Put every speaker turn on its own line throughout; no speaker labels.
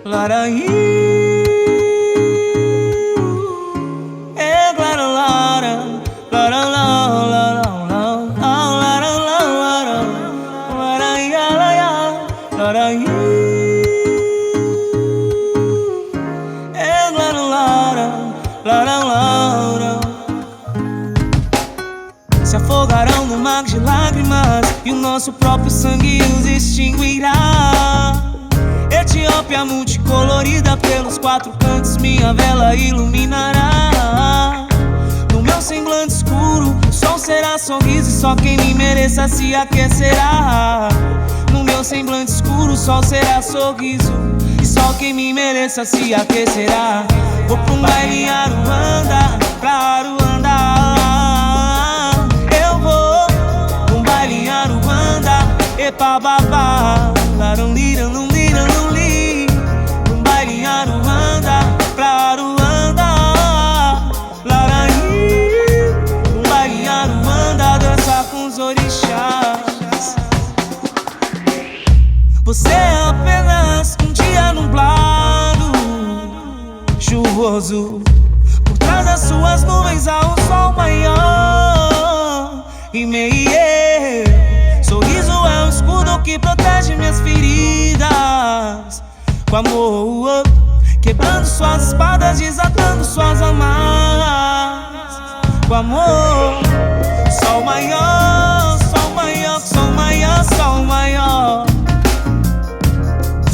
Laraí, é lara lara, lara lara, lara lara, laraí, laraí, é lara lara, lara lara. Se afogarão no mar de lágrimas e o nosso próprio sangue os extinguirá. Etiópia multicolorida, pelos quatro cantos minha vela iluminará. No meu semblante escuro, o sol será sorriso e só quem me mereça se aquecerá. No meu semblante escuro, o sol será sorriso e só quem me mereça se aquecerá. Vou pra um baile em Aruanda, pra Aruanda. Eu vou pra um baile em Aruanda, epa babá, laram lira, não lira, não li. Pra um baile em Aruanda, pra Aruanda, laraí. Pra um baile em Aruanda, dançar com os orixás. Você é apenas um dia nublado, chuvoso. Por trás das suas nuvens há um sol maior e meio. Sorriso é um escudo que protege minhas feridas. Com amor, quebrando suas espadas, desatando suas amarras. Com amor, sol maior, sol maior, sol maior, sol maior.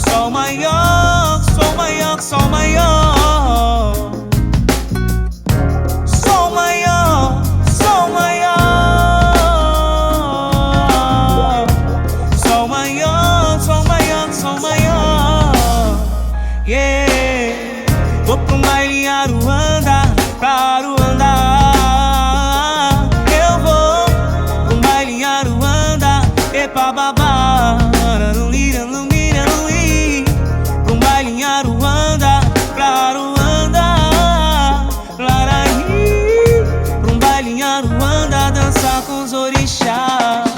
Sol maior, sol maior, sol maior. Sol maior, sol maior. Sol maior, sol maior, sol maior. Yeah. Vou pra um baile em Aruanda, pra Aruanda. Eu vou pra um baile em Aruanda, epa babá, não lira, não lira, não li. Pra um baile em Aruanda, pra Aruanda, laraí. Pra um baile em Aruanda, dançar com os orixás.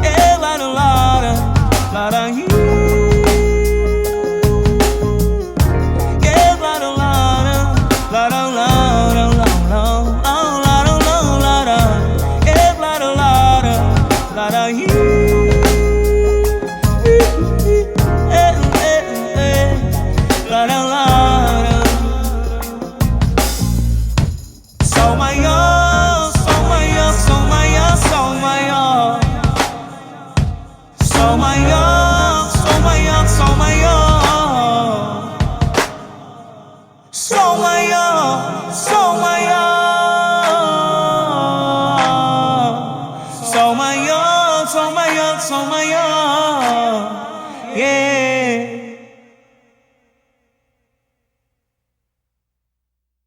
É lara lara, laraí. É lara lara, lara lara, lara lara. É lara lara, laraí. Lara lara. Sol maior, sol maior, sol maior, sol maior. Sol maior.